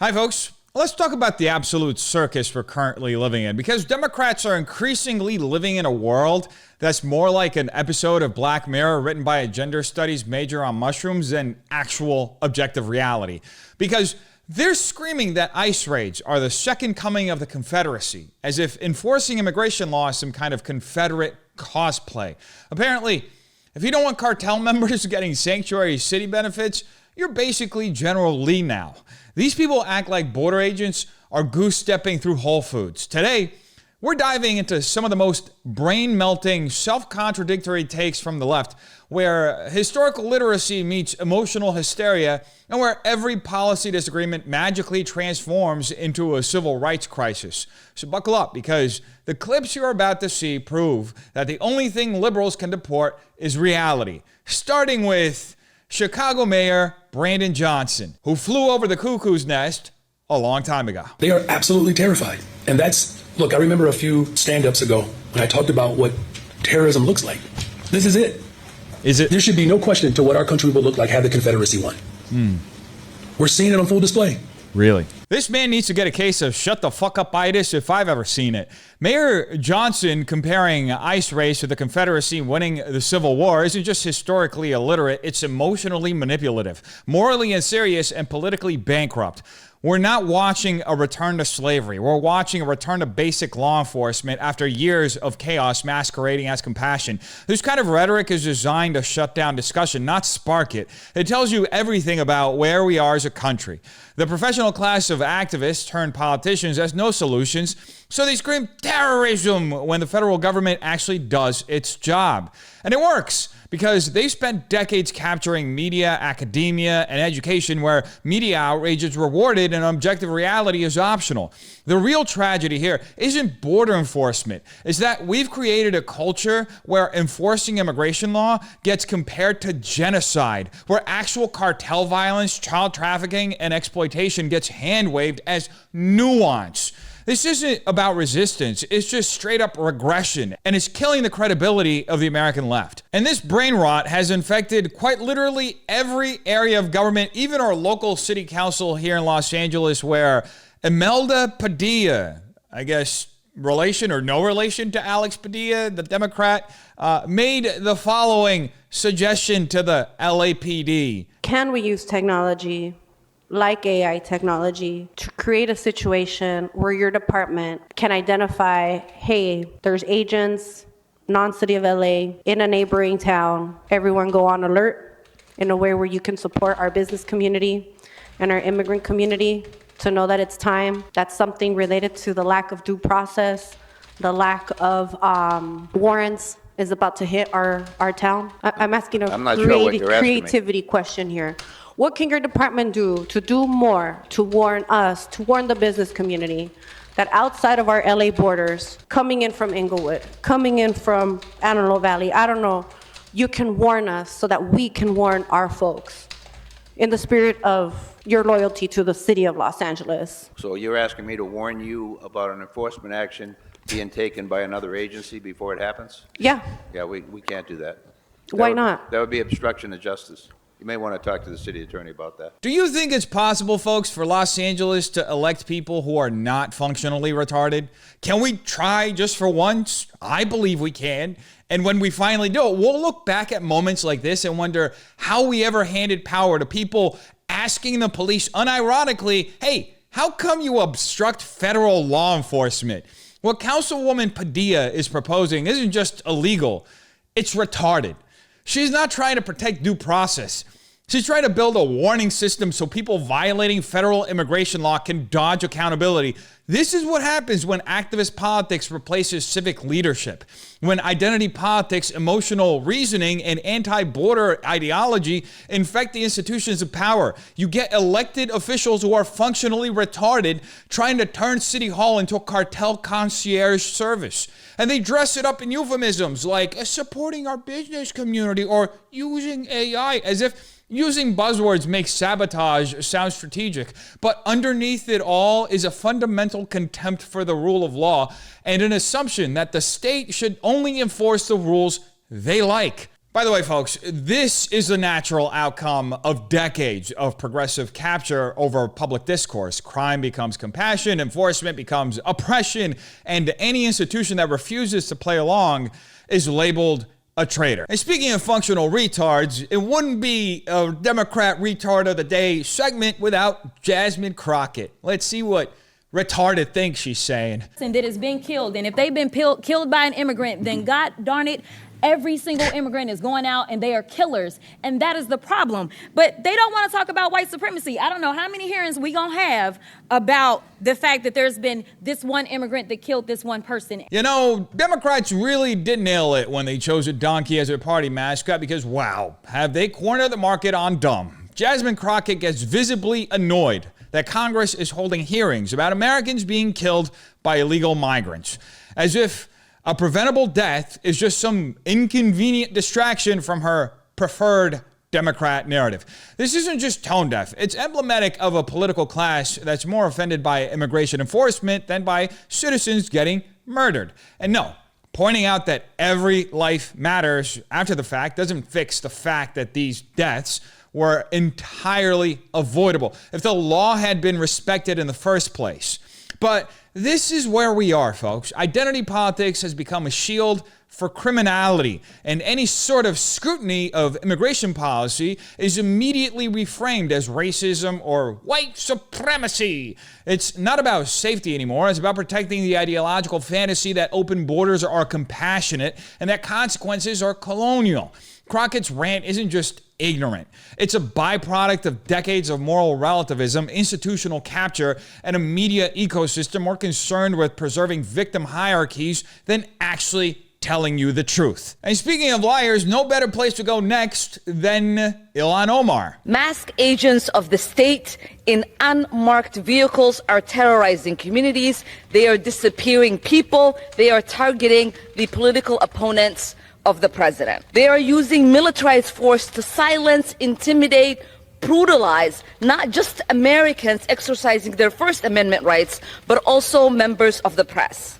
Hi, folks. Let's talk about the absolute circus we're currently living in, because Democrats are increasingly living in a world that's more like an episode of Black Mirror written by a gender studies major on mushrooms than actual objective reality. Because they're screaming that ICE raids are the second coming of the Confederacy, as if enforcing immigration law is some kind of Confederate cosplay. Apparently, if you don't want cartel members getting sanctuary city benefits, you're basically General Lee now. These people act like border agents are goose-stepping through Whole Foods. Today, we're diving into some of the most brain-melting, self-contradictory takes from the left, where historical literacy meets emotional hysteria, and where every policy disagreement magically transforms into a civil rights crisis. So buckle up, because the clips you're about to see prove that the only thing liberals can deport is reality. Starting with Chicago Mayor Brandon Johnson, who flew over the cuckoo's nest a long time ago. They are absolutely terrified. And look, I remember a few stand-ups ago when I talked about what terrorism looks like. This is it. Is it? There should be no question to what our country would look like had the Confederacy won. We're seeing it on full display. Really? This man needs to get a case of shut the fuck up-itis if I've ever seen it. Mayor Johnson comparing ICE raids to the Confederacy winning the Civil War isn't just historically illiterate, it's emotionally manipulative, morally inserious, and politically bankrupt. We're not watching a return to slavery. We're watching a return to basic law enforcement after years of chaos masquerading as compassion. This kind of rhetoric is designed to shut down discussion, not spark it. It tells you everything about where we are as a country. The professional class of activists turned politicians has no solutions, so they scream terrorism when the federal government actually does its job. And it works, because they spent decades capturing media, academia, and education where media outrage is rewarded and objective reality is optional. The real tragedy here isn't border enforcement. It's that we've created a culture where enforcing immigration law gets compared to genocide, where actual cartel violence, child trafficking, and exploitation gets hand-waved as nuance. This isn't about resistance, it's just straight up regression, and it's killing the credibility of the American left. And this brain rot has infected quite literally every area of government, even our local city council here in Los Angeles, where Imelda Padilla, I guess relation or no relation to Alex Padilla, the Democrat, made the following suggestion to the LAPD. Can we use technology like AI technology to create a situation where your department can identify, hey, there's agents, non-city of LA, in a neighboring town, everyone go on alert in a way where you can support our business community and our immigrant community to know that it's time. That's something related to the lack of due process, the lack of warrants is about to hit our town. I'm asking a creativity question here. What can your department do to do more to warn us, to warn the business community that outside of our LA borders, coming in from Inglewood, coming in from Antelope Valley, I don't know, you can warn us so that we can warn our folks in the spirit of your loyalty to the city of Los Angeles? So you're asking me to warn you about an enforcement action being taken by another agency before it happens? Yeah. Yeah, we can't do that. Why not? That would be obstruction of justice. You may want to talk to the city attorney about that. Do you think it's possible, folks, for Los Angeles to elect people who are not functionally retarded? Can we try just for once? I believe we can. And when we finally do it, we'll look back at moments like this and wonder how we ever handed power to people asking the police unironically, hey, how come you obstruct federal law enforcement? What Councilwoman Padilla is proposing isn't just illegal, it's retarded. She's not trying to protect due process. She's trying to build a warning system so people violating federal immigration law can dodge accountability. This is what happens when activist politics replaces civic leadership. When identity politics, emotional reasoning, and anti-border ideology infect the institutions of power. You get elected officials who are functionally retarded trying to turn City Hall into a cartel concierge service. And they dress it up in euphemisms like supporting our business community or using AI, as if using buzzwords makes sabotage sound strategic. But underneath it all is a fundamental contempt for the rule of law and an assumption that the state should only enforce the rules they like. By the way, folks, this is the natural outcome of decades of progressive capture over public discourse. Crime becomes compassion, enforcement becomes oppression, and any institution that refuses to play along is labeled a traitor. And speaking of functional retards, it wouldn't be a Democrat Retard of the Day segment without Jasmine Crockett. Let's see what retarded thinks she's saying. And that is being killed. And if they've been killed by an immigrant, then God darn it, every single immigrant is going out and they are killers. And that is the problem. But they don't want to talk about white supremacy. I don't know how many hearings we going to have about the fact that there's been this one immigrant that killed this one person. You know, Democrats really did nail it when they chose a donkey as their party mascot because, wow, have they cornered the market on dumb. Jasmine Crockett gets visibly annoyed that Congress is holding hearings about Americans being killed by illegal migrants, as if a preventable death is just some inconvenient distraction from her preferred Democrat narrative. This isn't just tone deaf. It's emblematic of a political class that's more offended by immigration enforcement than by citizens getting murdered. And no, pointing out that every life matters after the fact doesn't fix the fact that these deaths were entirely avoidable if the law had been respected in the first place. But this is where we are, folks. Identity politics has become a shield for criminality, and any sort of scrutiny of immigration policy is immediately reframed as racism or white supremacy. It's not about safety anymore. It's about protecting the ideological fantasy that open borders are compassionate and that consequences are colonial. Crockett's rant isn't just ignorant. It's a byproduct of decades of moral relativism, institutional capture, and a media ecosystem more concerned with preserving victim hierarchies than actually telling you the truth. And speaking of liars, no better place to go next than Ilhan Omar. Masked agents of the state in unmarked vehicles are terrorizing communities. They are disappearing people. They are targeting the political opponents of the president. They are using militarized force to silence, intimidate, brutalize not just Americans exercising their First Amendment rights, but also members of the press.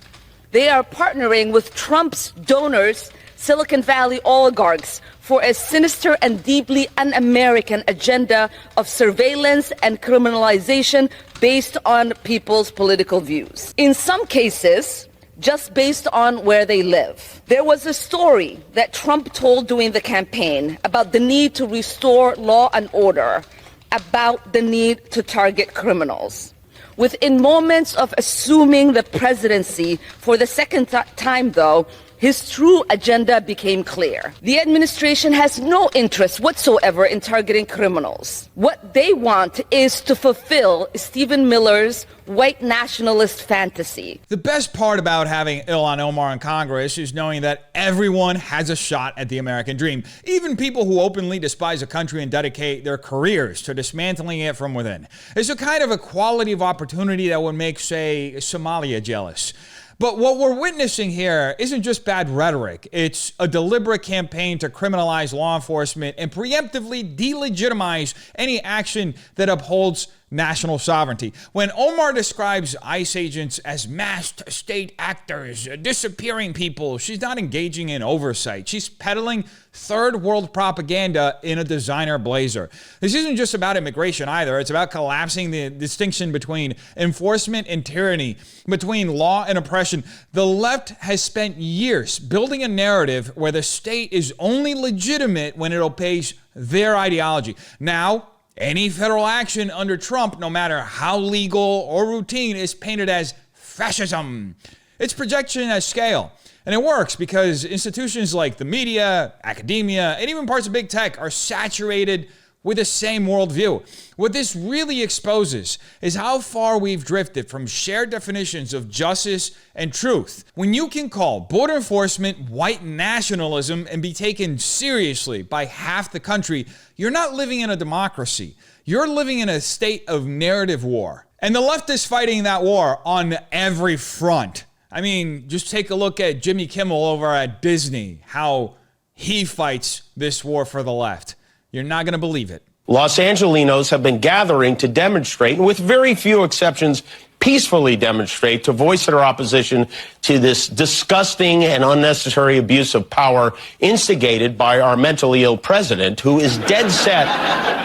They are partnering with Trump's donors, Silicon Valley oligarchs, for a sinister and deeply un-American agenda of surveillance and criminalization based on people's political views. In some cases, just based on where they live. There was a story that Trump told during the campaign about the need to restore law and order, about the need to target criminals. Within moments of assuming the presidency for the second time, though, his true agenda became clear. The administration has no interest whatsoever in targeting criminals. What they want is to fulfill Stephen Miller's white nationalist fantasy. The best part about having Ilhan Omar in Congress is knowing that everyone has a shot at the American dream. Even people who openly despise a country and dedicate their careers to dismantling it from within. It's a kind of equality of opportunity that would make, say, Somalia jealous. But what we're witnessing here isn't just bad rhetoric. It's a deliberate campaign to criminalize law enforcement and preemptively delegitimize any action that upholds national sovereignty. When Omar describes ICE agents as masked state actors, disappearing people, she's not engaging in oversight. She's peddling third world propaganda in a designer blazer. This isn't just about immigration either. It's about collapsing the distinction between enforcement and tyranny, between law and oppression. The left has spent years building a narrative where the state is only legitimate when it obeys their ideology. Now, any federal action under Trump, no matter how legal or routine, is painted as fascism. It's projection at scale. And it works because institutions like the media, academia, and even parts of big tech are saturated with the same worldview. What this really exposes is how far we've drifted from shared definitions of justice and truth. When you can call border enforcement white nationalism and be taken seriously by half the country, you're not living in a democracy. You're living in a state of narrative war. And the left is fighting that war on every front. I mean, just take a look at Jimmy Kimmel over at Disney, how he fights this war for the left. You're not going to believe it. Los Angelinos have been gathering to demonstrate, and with very few exceptions, peacefully demonstrate, to voice their opposition to this disgusting and unnecessary abuse of power instigated by our mentally ill president, who is dead set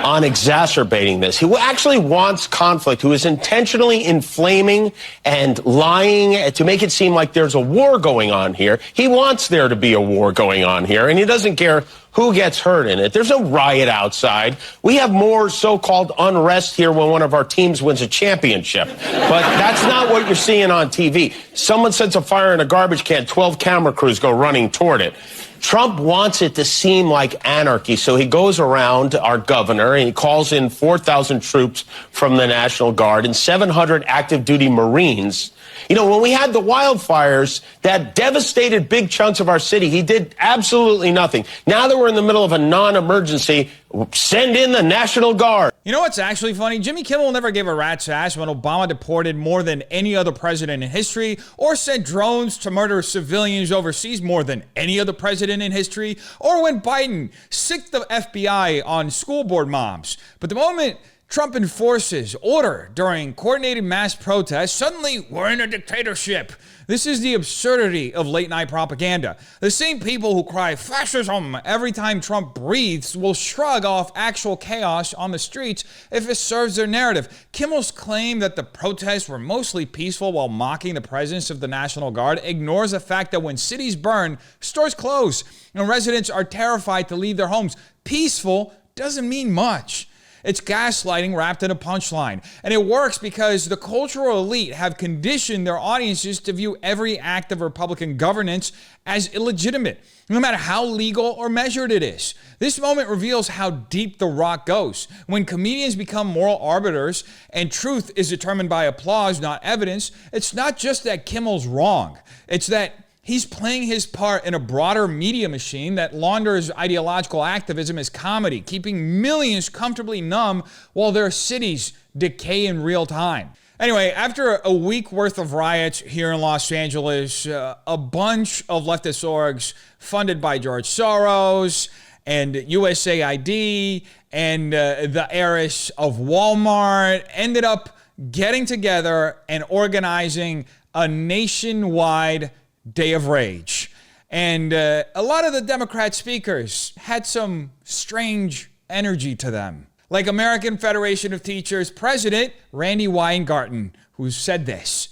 on exacerbating this. Who actually wants conflict, who is intentionally inflaming and lying to make it seem like there's a war going on here. He wants there to be a war going on here, and he doesn't care who gets hurt in it. There's no riot outside. We have more so-called unrest here when one of our teams wins a championship. But that's not what you're seeing on TV. Someone sets a fire in a garbage can, 12 camera crews go running toward it. Trump wants it to seem like anarchy, so he goes around, our governor, and he calls in 4,000 troops from the National Guard and 700 active duty Marines. You know, when we had the wildfires that devastated big chunks of our city, he did absolutely nothing. Now that we're in the middle of a non-emergency, send in the National Guard. You know what's actually funny? Jimmy Kimmel never gave a rat's ass when Obama deported more than any other president in history, or sent drones to murder civilians overseas more than any other president in history, or when Biden sicked the FBI on school board moms. But the moment Trump enforces order during coordinated mass protests, suddenly we're in a dictatorship. This is the absurdity of late-night propaganda. The same people who cry fascism every time Trump breathes will shrug off actual chaos on the streets if it serves their narrative. Kimmel's claim that the protests were mostly peaceful while mocking the presence of the National Guard ignores the fact that when cities burn, stores close, and residents are terrified to leave their homes. Peaceful doesn't mean much. It's gaslighting wrapped in a punchline. And it works because the cultural elite have conditioned their audiences to view every act of Republican governance as illegitimate, no matter how legal or measured it is. This moment reveals how deep the rock goes. When comedians become moral arbiters and truth is determined by applause, not evidence, it's not just that Kimmel's wrong. It's that he's playing his part in a broader media machine that launders ideological activism as comedy, keeping millions comfortably numb while their cities decay in real time. Anyway, after a week worth of riots here in Los Angeles, a bunch of leftist orgs funded by George Soros and USAID and the heiress of Walmart ended up getting together and organizing a nationwide Day of Rage. And a lot of the Democrat speakers had some strange energy to them. Like American Federation of Teachers President Randy Weingarten, who said this.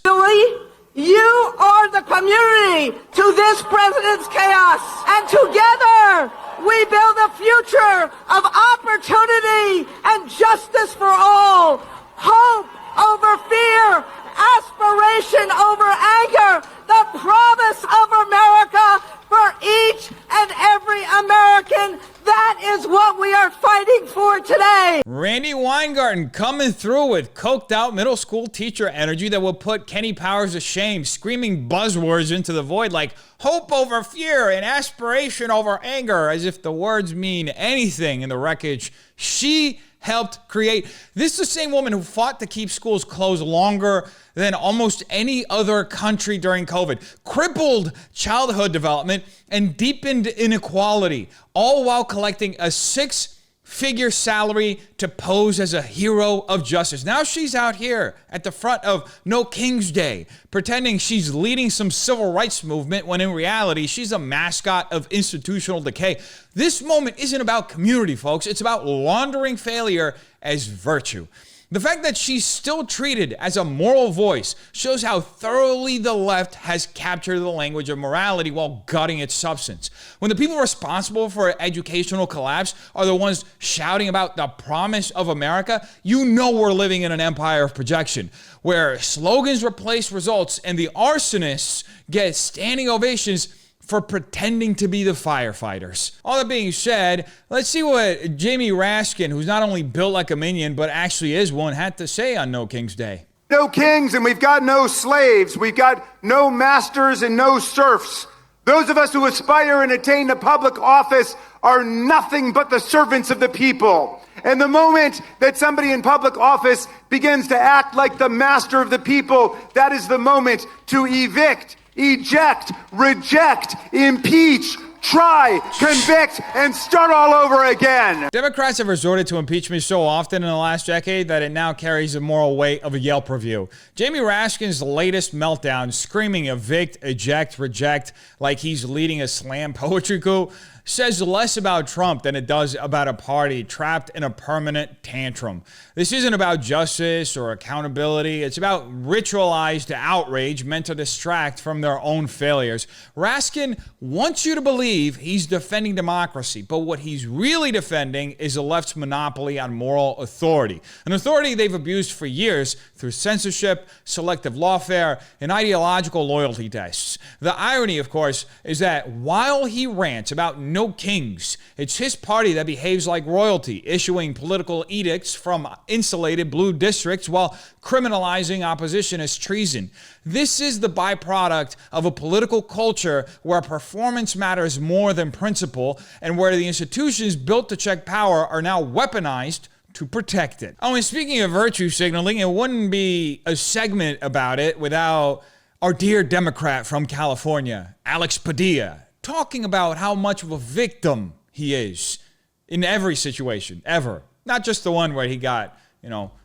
You are the community to this president's chaos. And together we build a future of opportunity and justice for all. Hope over fear, aspiration over anger, the promise of America for each and every American. That is what we are fighting for today. Randy Weingarten coming through with coked out middle school teacher energy that will put Kenny Powers to shame, screaming buzzwords into the void like hope over fear and aspiration over anger, as if the words mean anything in the wreckage she helped create. This is the same woman who fought to keep schools closed longer than almost any other country during COVID, crippled childhood development, and deepened inequality, all while collecting a six-figure salary to pose as a hero of justice. Now she's out here at the front of No King's Day, pretending she's leading some civil rights movement when in reality she's a mascot of institutional decay. This moment isn't about community, folks. It's about laundering failure as virtue. The fact that she's still treated as a moral voice shows how thoroughly the left has captured the language of morality while gutting its substance. When the people responsible for educational collapse are the ones shouting about the promise of America, you know we're living in an empire of projection, where slogans replace results and the arsonists get standing ovations for pretending to be the firefighters. All that being said, let's see what Jamie Rascin, who's not only built like a minion, but actually is one, had to say on No King's Day. No kings and we've got no slaves. We've got no masters and no serfs. Those of us who aspire and attain to public office are nothing but the servants of the people. And the moment that somebody in public office begins to act like the master of the people, that is the moment to evict, eject, reject, impeach, try, convict, and start all over again. Democrats have resorted to impeachment so often in the last decade that it now carries the moral weight of a Yelp review. Jamie Raskin's latest meltdown, screaming evict, eject, reject like he's leading a slam poetry coup, says less about Trump than it does about a party trapped in a permanent tantrum. This isn't about justice or accountability. It's about ritualized outrage meant to distract from their own failures. Raskin wants you to believe he's defending democracy, but what he's really defending is the left's monopoly on moral authority, an authority they've abused for years through censorship, selective lawfare, and ideological loyalty tests. The irony, of course, is that while he rants about no kings, it's his party that behaves like royalty, issuing political edicts from insulated blue districts while criminalizing opposition as treason. This is the byproduct of a political culture where performance matters more than principle, and where the institutions built to check power are now weaponized to protect it. Oh, and speaking of virtue signaling, it wouldn't be a segment about it without our dear Democrat from California, Alex Padilla, talking about how much of a victim he is in every situation, ever. Not just the one where he got,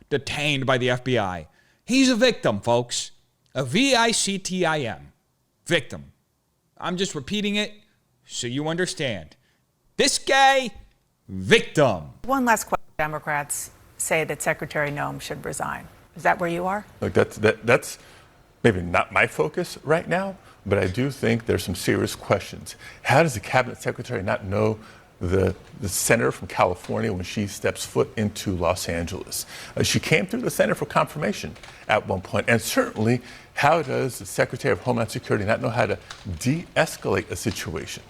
detained by the FBI. He's a victim, folks. A victim. Victim. I'm just repeating it so you understand. This guy, victim. One last question. Democrats say that Secretary Noem should resign. Is that where you are? Look, that's maybe not my focus right now, but I do think there's some serious questions. How does the cabinet secretary not know the senator from California when she steps foot into Los Angeles? She came through the Center for Confirmation at one point, and certainly how does the Secretary of Homeland Security not know how to de-escalate a situation?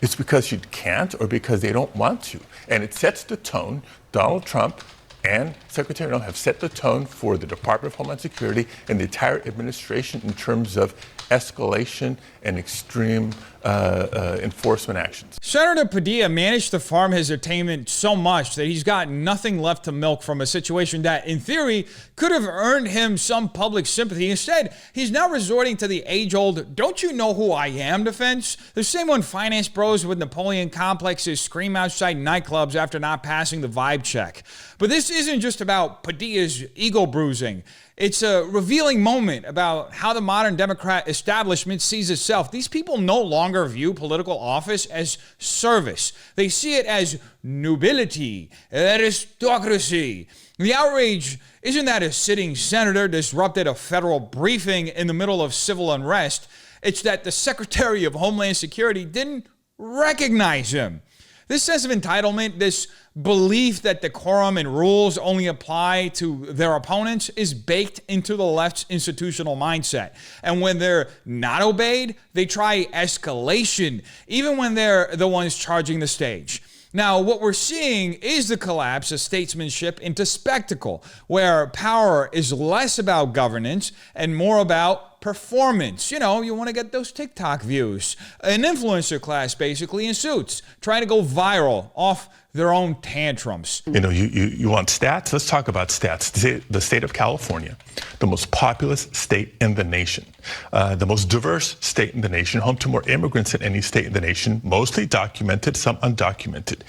It's because you can't or because they don't want to, and it sets the tone. Donald Trump and Secretary Noem have set the tone for the Department of Homeland Security and the entire administration in terms of escalation and extreme enforcement actions. Senator Padilla managed to farm his attainment so much that he's got nothing left to milk from a situation that, in theory, could have earned him some public sympathy. Instead, he's now resorting to the age-old, don't you know who I am defense? The same one finance bros with Napoleon complexes scream outside nightclubs after not passing the vibe check. But this isn't just about Padilla's ego bruising. It's a revealing moment about how the modern Democrat establishment sees itself. These people no longer view political office as service. They see it as nobility, aristocracy. The outrage isn't that a sitting senator disrupted a federal briefing in the middle of civil unrest. It's that the Secretary of Homeland Security didn't recognize him. This sense of entitlement, this belief that decorum and rules only apply to their opponents, is baked into the left's institutional mindset. And when they're not obeyed, they try escalation, even when they're the ones charging the stage. Now, what we're seeing is the collapse of statesmanship into spectacle, where power is less about governance and more about performance. You want to get those TikTok views. An influencer class, basically, in suits, trying to go viral off their own tantrums. You want stats? Let's talk about stats. The state of California, the most populous state in the nation, the most diverse state in the nation, home to more immigrants than any state in the nation, mostly documented, some undocumented.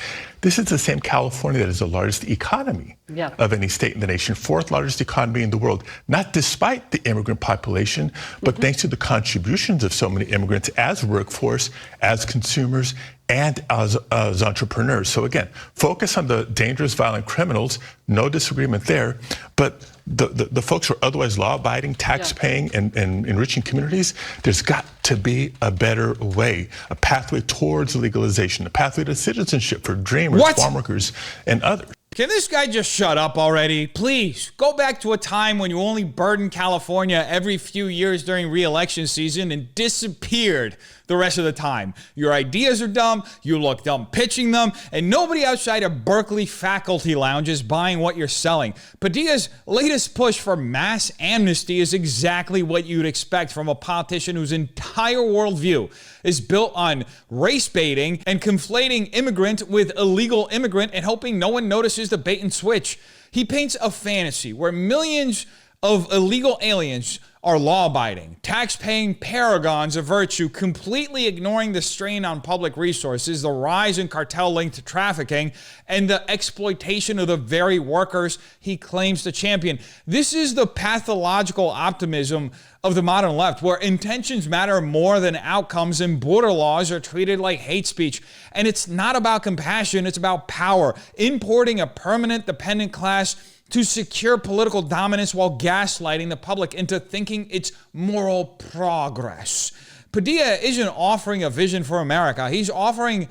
This is the same California that is the largest economy of any state in the nation, fourth largest economy in the world, not despite the immigrant population, but thanks to the contributions of so many immigrants as workforce, as consumers, and as entrepreneurs. So again, focus on the dangerous, violent criminals, no disagreement there, but the folks who are otherwise law-abiding, tax-paying, and enriching communities, there's got to be a better way, a pathway towards legalization, a pathway to citizenship for dreamers, farm workers, and others. Can this guy just shut up already? Please, go back to a time when you only burdened California every few years during re-election season and disappeared the rest of the time. Your ideas are dumb, you look dumb pitching them, and nobody outside of Berkeley faculty lounge is buying what you're selling. Padilla's latest push for mass amnesty is exactly what you'd expect from a politician whose entire worldview is built on race baiting and conflating immigrant with illegal immigrant and hoping no one notices the bait and switch. He paints a fantasy where millions of illegal aliens are law-abiding, tax-paying paragons of virtue, completely ignoring the strain on public resources, the rise in cartel-linked trafficking, and the exploitation of the very workers he claims to champion. This is the pathological optimism of the modern left, where intentions matter more than outcomes and border laws are treated like hate speech. And it's not about compassion, it's about power, importing a permanent dependent class to secure political dominance while gaslighting the public into thinking it's moral progress. Padilla isn't offering a vision for America. He's offering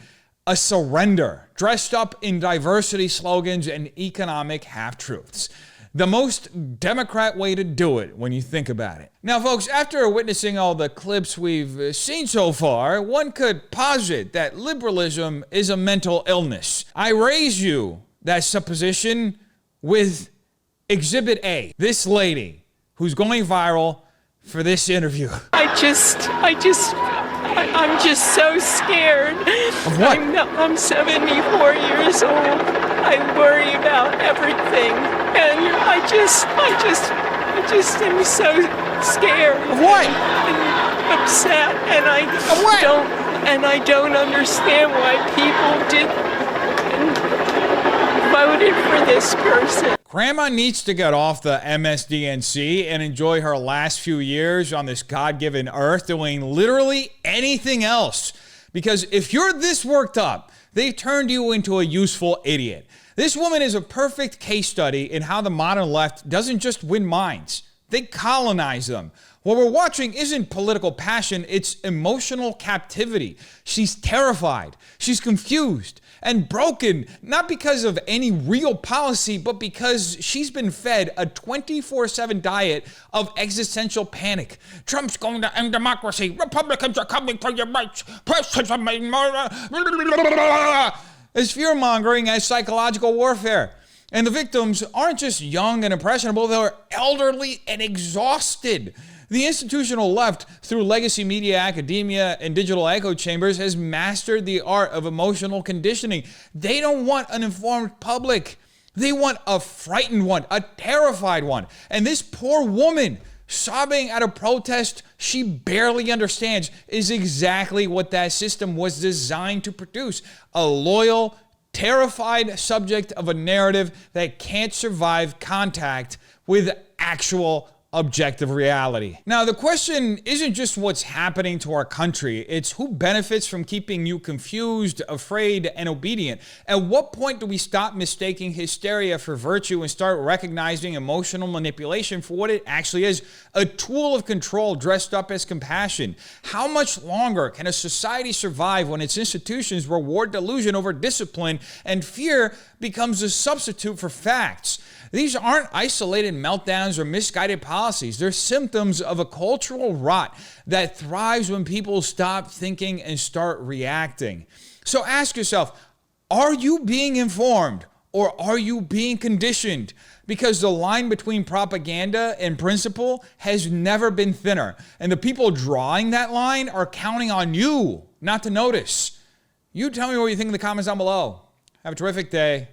a surrender dressed up in diversity slogans and economic half-truths. The most Democrat way to do it when you think about it. Now, folks, after witnessing all the clips we've seen so far, one could posit that liberalism is a mental illness. I raise you that supposition with Exhibit A, this lady who's going viral for this interview. I'm just so scared. Of what? I'm 74 years old. I worry about everything. And I just am so scared. Of what? And upset. And I don't understand why people voted for this person. Grandma needs to get off the MSDNC and enjoy her last few years on this God-given earth doing literally anything else. Because if you're this worked up, they've turned you into a useful idiot. This woman is a perfect case study in how the modern left doesn't just win minds, they colonize them. What we're watching isn't political passion, it's emotional captivity. She's terrified, she's confused, and broken, not because of any real policy, but because she's been fed a 24/7 diet of existential panic. Trump's going to end democracy. Republicans are coming for your rights. As fear-mongering as psychological warfare. And the victims aren't just young and impressionable, they're elderly and exhausted. The institutional left, through legacy media, academia, and digital echo chambers, has mastered the art of emotional conditioning. They don't want an informed public. They want a frightened one, a terrified one. And this poor woman, sobbing at a protest she barely understands, is exactly what that system was designed to produce. A loyal, terrified subject of a narrative that can't survive contact with actual objective reality. Now, the question isn't just what's happening to our country, it's who benefits from keeping you confused, afraid, and obedient. At what point do we stop mistaking hysteria for virtue and start recognizing emotional manipulation for what it actually is? A tool of control dressed up as compassion. How much longer can a society survive when its institutions reward delusion over discipline and fear becomes a substitute for facts? These aren't isolated meltdowns or misguided policies. They're symptoms of a cultural rot that thrives when people stop thinking and start reacting. So ask yourself, are you being informed or are you being conditioned? Because the line between propaganda and principle has never been thinner. And the people drawing that line are counting on you not to notice. You tell me what you think in the comments down below. Have a terrific day.